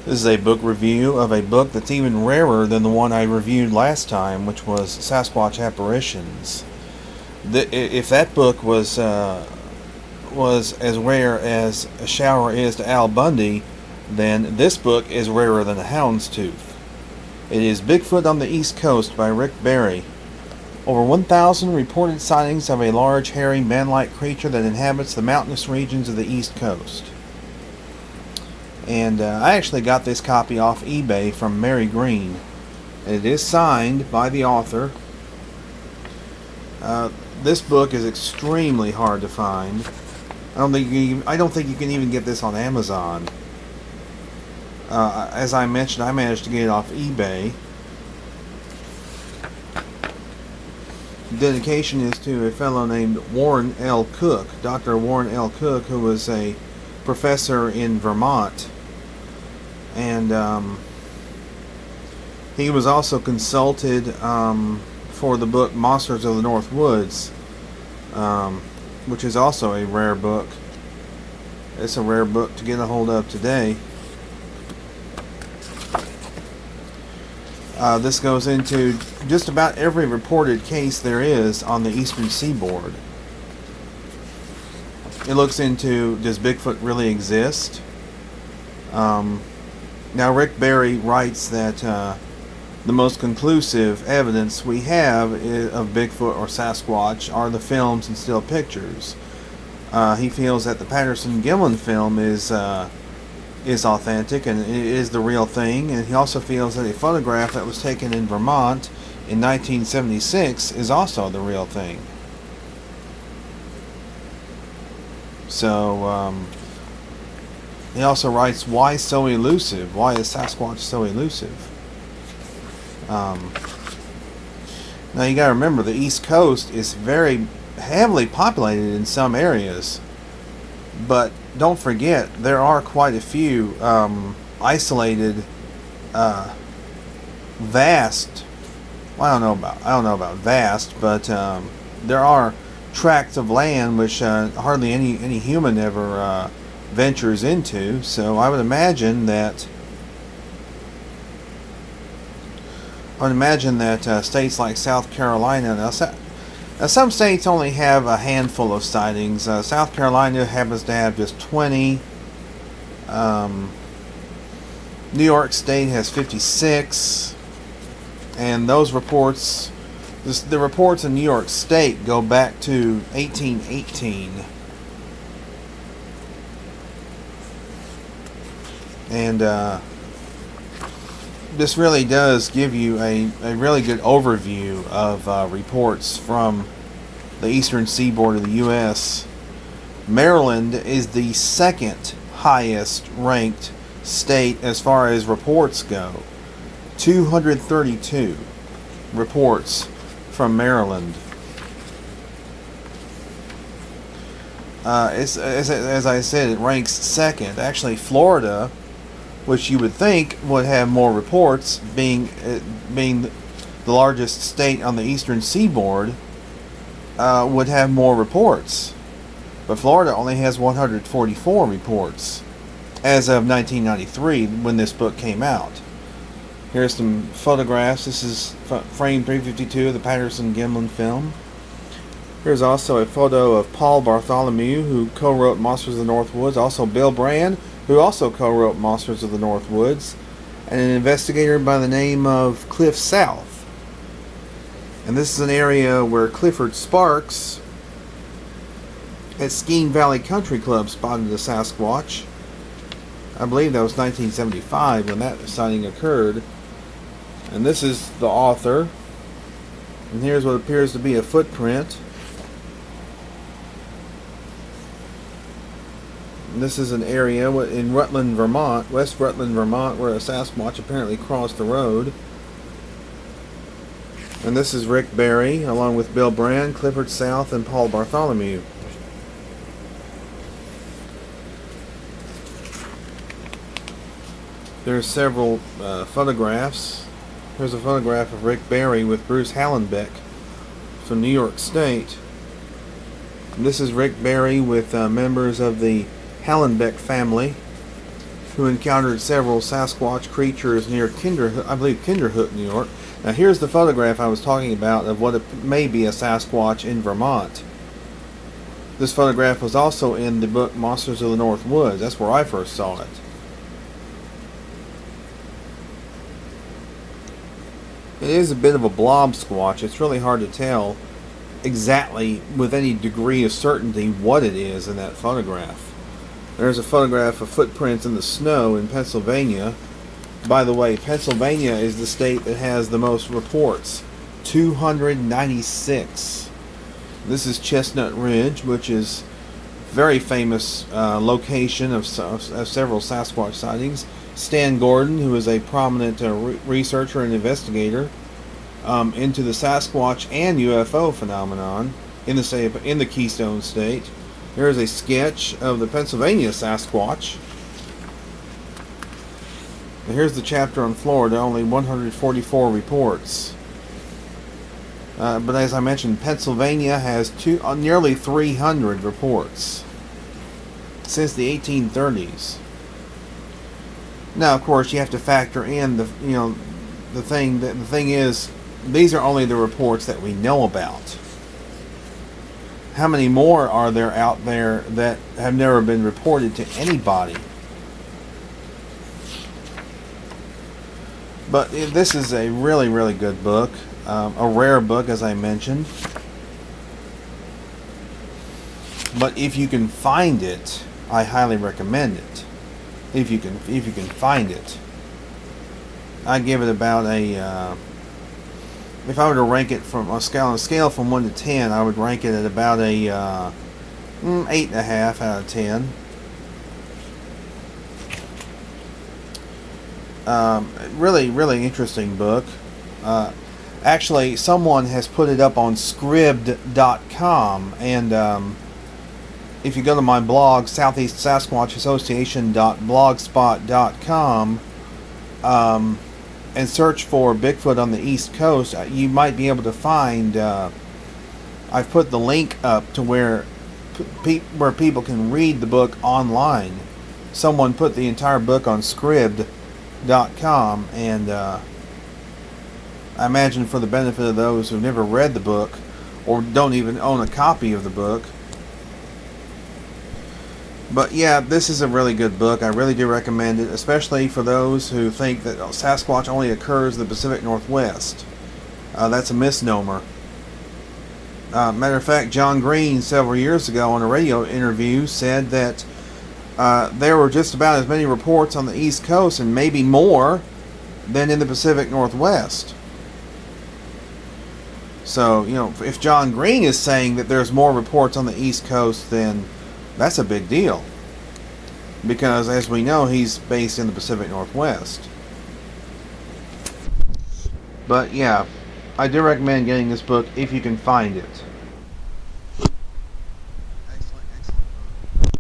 This is a book review of a book that's even rarer than the one I reviewed last time, which was Sasquatch Apparitions. If that book was as rare as a shower is to Al Bundy, then this book is rarer than a houndstooth. It is Bigfoot on the East Coast by Rick Barry. Over 1,000 reported sightings of a large, hairy, man-like creature that inhabits the mountainous regions of the East Coast. And I actually got this copy off eBay from Mary Green. It is signed by the author. This book is extremely hard to find. I don't think you can even get this on Amazon. As I mentioned, I managed to get it off eBay. The dedication is to a fellow named Warren L. Cook, Dr. Warren L. Cook, who was a professor in Vermont. And he was also consulted for the book Monsters of the North Woods, which is also a rare book. It's a rare book to get a hold of today. This goes into just about every reported case there is on the eastern seaboard. It looks into, does Bigfoot really exist? Now Rick Barry writes that the most conclusive evidence we have of Bigfoot or Sasquatch are the films and still pictures. He feels that the Patterson-Gimlin film is authentic and it is the real thing, and he also feels that a photograph that was taken in Vermont in 1976 is also the real thing. So he also writes, why so elusive? Why is Sasquatch so elusive? Now you gotta remember, the East Coast is very heavily populated in some areas, but don't forget there are quite a few isolated, vast. Well, I don't know about vast, but there are tracts of land which hardly any human ever ventures into. So I would imagine that states like South Carolina. Now some states only have a handful of sightings. South Carolina happens to have just 20. New York State has 56. And those reports, the reports in New York State go back to 1818. And this really does give you a really good overview of reports from the eastern seaboard of the U.S. Maryland is the second highest ranked state as far as reports go. 232 reports from Maryland. As I said, it ranks second. Actually, Florida, which you would think would have more reports, being the largest state on the eastern seaboard, would have more reports. But Florida only has 144 reports as of 1993, when this book came out. Here's some photographs. This is frame 352 of the Patterson-Gimlin film. Here's also a photo of Paul Bartholomew, who co-wrote Monsters of the North Woods. Also Bill Brand, who also co-wrote Monsters of the North Woods, and an investigator by the name of Cliff South. And this is an area where Clifford Sparks at Skeene Valley Country Club spotted a Sasquatch. I believe that was 1975 when that sighting occurred. And this is the author. And here's what appears to be a footprint. This is an area in Rutland, Vermont, West Rutland, Vermont, where a Sasquatch apparently crossed the road. And this is Rick Barry, along with Bill Brand, Clifford South, and Paul Bartholomew. There are several photographs. Here's a photograph of Rick Barry with Bruce Hallenbeck from New York State. And this is Rick Barry with members of the Hallenbeck family. who encountered several Sasquatch creatures near Kinderhook, New York. Now here's the photograph I was talking about of what may be a Sasquatch in Vermont. This photograph was also in the book Monsters of the North Woods. That's where I first saw it. It is a bit of a blob squatch. It's really hard to tell exactly with any degree of certainty what it is in that photograph. There's a photograph of footprints in the snow in Pennsylvania. By the way, Pennsylvania is the state that has the most reports, 296. This is Chestnut Ridge, which is a very famous location of several Sasquatch sightings. Stan Gordon, who is a prominent researcher and investigator into the Sasquatch and UFO phenomenon in the Keystone State. There is a sketch of the Pennsylvania Sasquatch. And here's the chapter on Florida, only 144 reports. But as I mentioned, Pennsylvania has nearly 300 reports since the 1830s. Now, of course, you have to factor in the thing is, these are only the reports that we know about. How many more are there out there that have never been reported to anybody? But this is a really, really good book. A rare book, as I mentioned. But if you can find it, I highly recommend it. If you can find it. I give it about a... if I were to rank it from on a scale from 1 to 10, I would rank it at about a 8.5 out of 10. Really, really interesting book. Actually, someone has put it up on Scribd.com, and if you go to my blog, Southeast Sasquatch Association.blogspot.com, and search for Bigfoot on the East Coast, you might be able to find. I've put the link up to where people can read the book online. Someone put the entire book on Scribd.com, and I imagine for the benefit of those who've never read the book or don't even own a copy of the book. But yeah, this is a really good book. I really do recommend it, especially for those who think that Sasquatch only occurs in the Pacific Northwest. That's a misnomer. Matter of fact, John Green several years ago on a radio interview said that there were just about as many reports on the East Coast, and maybe more, than in the Pacific Northwest. So, if John Green is saying that there's more reports on the East Coast, then that's a big deal. Because, as we know, he's based in the Pacific Northwest. But, yeah, I do recommend getting this book if you can find it.